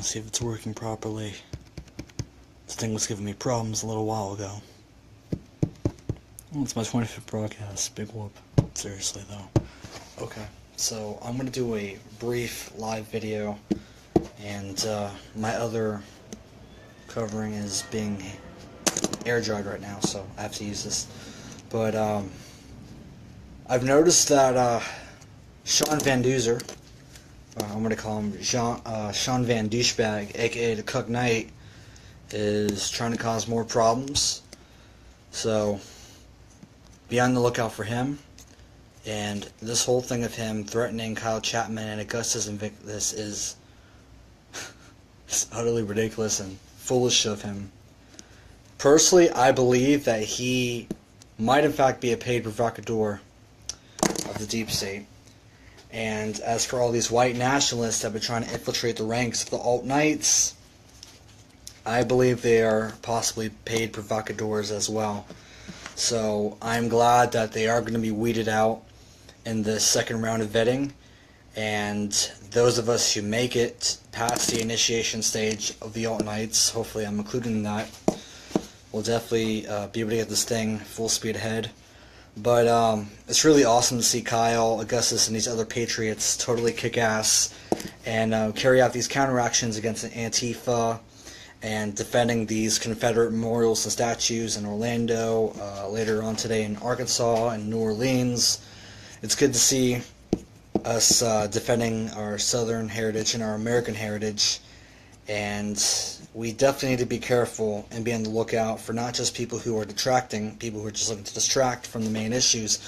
see if it's working properly. This thing was giving me problems a little while ago. Well, it's my 25th broadcast. Big whoop. Seriously, though. Okay, so I'm going to do a brief live video, and my other covering is being air dried right now, so I have to use this. But I've noticed that Sean Van Duzer, I'm going to call him Sean Van Douchebag, aka the Cook Knight, is trying to cause more problems. So be on the lookout for him. And this whole thing of him threatening Kyle Chapman and Augustus Invictus is utterly ridiculous and foolish of him. Personally, I believe that he might in fact be a paid provocateur of the deep state. And as for all these white nationalists that have been trying to infiltrate the ranks of the alt-knights, I believe they are possibly paid provocateurs as well. So I'm glad that they are going to be weeded out in the second round of vetting, and those of us who make it past the initiation stage of the alt-knights, hopefully I'm including in that, will definitely be able to get this thing full speed ahead. But it's really awesome to see Kyle, Augustus, and these other patriots totally kick ass and carry out these counteractions against Antifa and defending these Confederate memorials and statues in Orlando, later on today in Arkansas and New Orleans. It's good to see us defending our Southern heritage and our American heritage, and we definitely need to be careful and be on the lookout for not just people who are detracting, people who are just looking to distract from the main issues,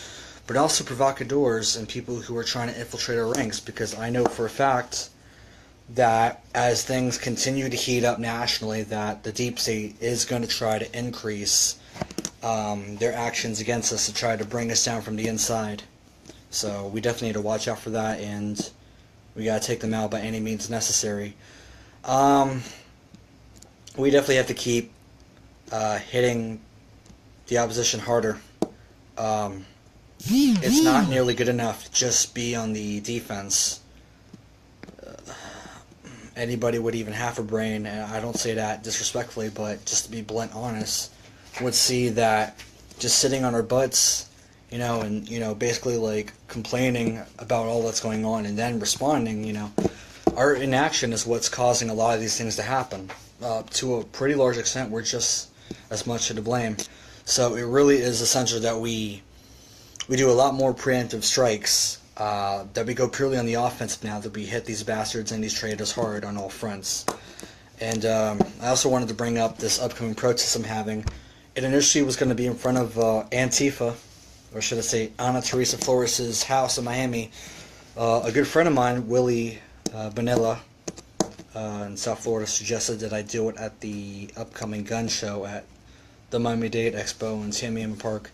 but also provocateurs and people who are trying to infiltrate our ranks, because I know for a fact that as things continue to heat up nationally, that the deep state is going to try to increase their actions against us to try to bring us down from the inside. So we definitely need to watch out for that, and we got to take them out by any means necessary. We definitely have to keep hitting the opposition harder. It's not nearly good enough to just be on the defense. Anybody with even half a brain, and I don't say that disrespectfully, but just to be blunt honest, would see that just sitting on our butts, and basically like complaining about all that's going on and then responding, our inaction is what's causing a lot of these things to happen. To a pretty large extent, we're just as much to blame. So it really is essential that we do a lot more preemptive strikes, that we go purely on the offensive now, that we hit these bastards and these traitors hard on all fronts. And I also wanted to bring up this upcoming protest I'm having. It initially was going to be in front of Antifa, or should I say Ana Teresa Flores' house in Miami. A good friend of mine, Willie Bonilla, in South Florida, suggested that I do it at the upcoming gun show at the Miami-Dade Expo in Tamiami Park.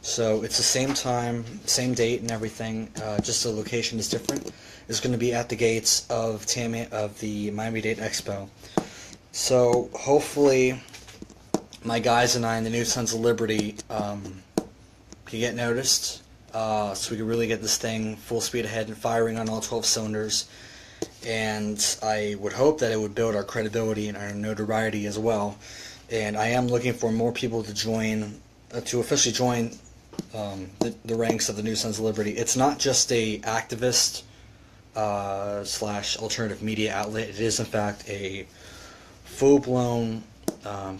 So it's the same time, same date and everything, just the location is different. It's going to be at the gates of the Miami-Dade Expo. So hopefully my guys and I in the New Sons of Liberty can get noticed, so we can really get this thing full speed ahead and firing on all 12 cylinders. And I would hope that it would build our credibility and our notoriety as well. And I am looking for more people to join, to officially join the ranks of the New Sons of Liberty. It's not just a activist slash alternative media outlet. It is in fact a full-blown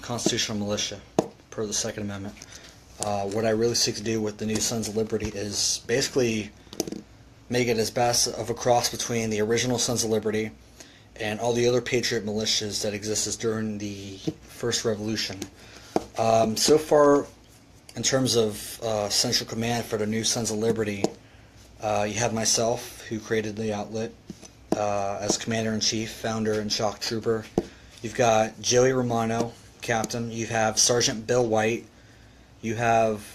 constitutional militia per the Second Amendment. What I really seek to do with the New Sons of Liberty is basically make it as best of a cross between the original Sons of Liberty and all the other patriot militias that existed during the First Revolution. So far, in terms of central command for the New Sons of Liberty, you have myself, who created the outlet, as Commander-in-Chief, Founder, and Shock Trooper. You've got Joey Romano, Captain. You have Sergeant Bill White. You have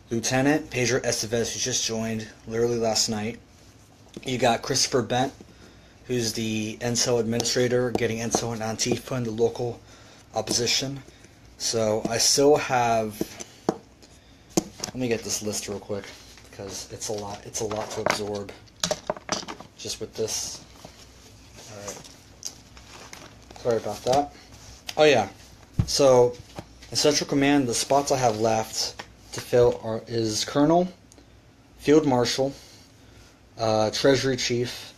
Lieutenant Pedro Estevez, who just joined literally last night. You got Christopher Bent, who's the NSO administrator, getting NSO and Antifa and the local opposition. So I still have, let me get this list real quick, because it's a lot to absorb just with this. Alright. Sorry about that. Oh yeah, so in Central Command, the spots I have left to fill is Colonel, Field Marshal, Treasury Chief,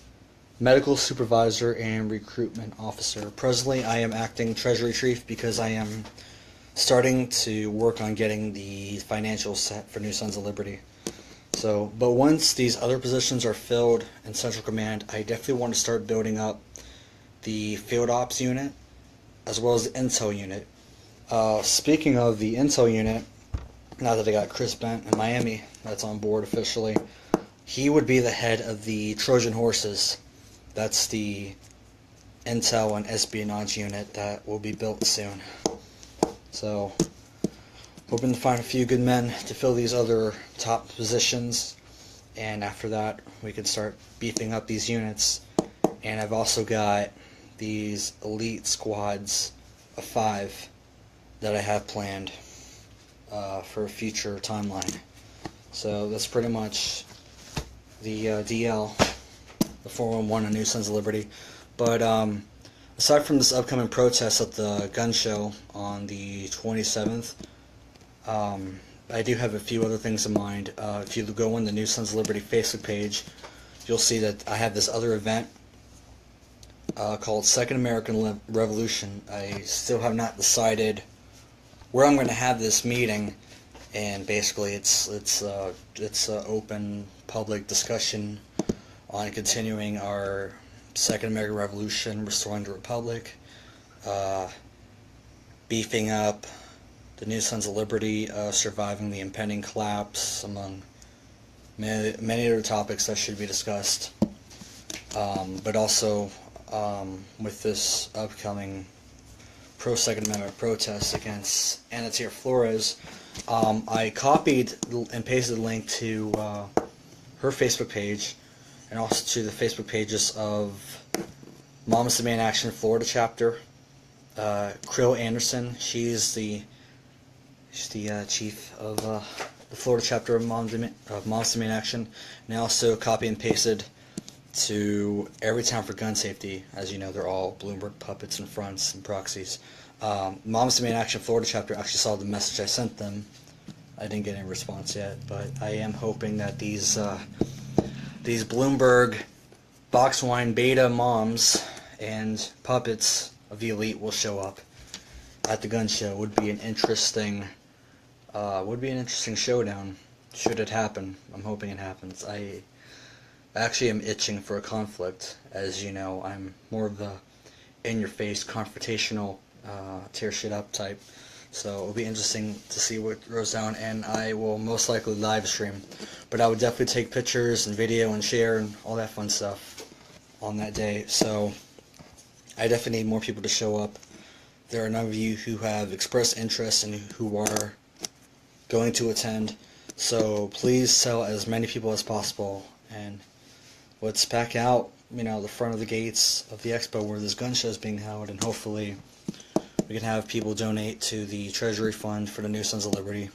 Medical Supervisor, and Recruitment Officer. Presently, I am acting Treasury Chief because I am starting to work on getting the financials set for New Sons of Liberty. So, but once these other positions are filled in Central Command, I definitely want to start building up the Field Ops unit as well as the Intel unit. Speaking of the Intel unit, now that I got Chris Bent in Miami, that's on board officially, he would be the head of the Trojan Horses. That's the Intel and espionage unit that will be built soon. So, hoping to find a few good men to fill these other top positions, and after that we can start beefing up these units. And I've also got these elite squads of 5 that I have planned for a future timeline. So that's pretty much the DL, the 411 of New Sons of Liberty. But aside from this upcoming protest at the gun show on the 27th, I do have a few other things in mind. If you go on the New Sons of Liberty Facebook page, you'll see that I have this other event called Second American Revolution. I still have not decided where I'm going to have this meeting, and basically it's open public discussion on continuing our Second American Revolution, restoring the Republic, beefing up the New Sons of Liberty, surviving the impending collapse, among many other topics that should be discussed. But also, with this upcoming pro-Second Amendment protest against Anastasia Flores, I copied and pasted a link to her Facebook page, and also to the Facebook pages of Moms Demand Action Florida chapter. Krill Anderson, she's the chief of the Florida chapter of Moms Demand Action, and I also copy and pasted to Everytown for Gun Safety. As you know, they're all Bloomberg puppets and fronts and proxies. Moms Demand Action Florida chapter actually saw the message I sent them. I didn't get any response yet, but I am hoping that these Bloomberg boxwine beta moms and puppets of the elite will show up at the gun show. Would be an interesting showdown should it happen. I'm hoping it happens. I actually am itching for a conflict. As you know, I'm more of the in-your-face, confrontational, tear shit up type. So it'll be interesting to see what goes down, and I will most likely live stream. But I would definitely take pictures and video and share and all that fun stuff on that day. So I definitely need more people to show up. There are a number of you who have expressed interest and who are going to attend. So please tell as many people as possible, and let's pack out, the front of the gates of the expo where this gun show is being held, and hopefully we can have people donate to the Treasury Fund for the New Sons of Liberty,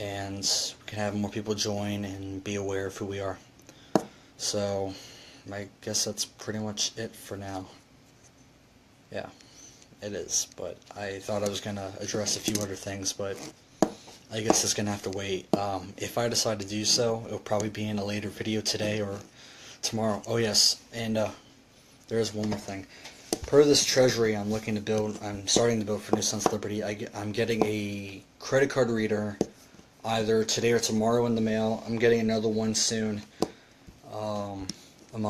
and we can have more people join and be aware of who we are. So I guess that's pretty much it for now. Yeah, it is, but I thought I was going to address a few other things, but I guess it's going to have to wait. If I decide to do so, it'll probably be in a later video today or tomorrow. Oh yes, and there is one more thing. Per this treasury I'm starting to build for New Sons of Liberty, I'm getting a credit card reader either today or tomorrow in the mail. I'm getting another one soon, along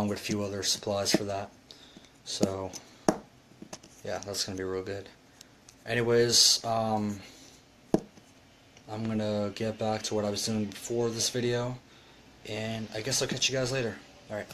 with a few other supplies for that. So yeah, that's going to be real good. Anyways, I'm going to get back to what I was doing before this video, and I guess I'll catch you guys later. Alright.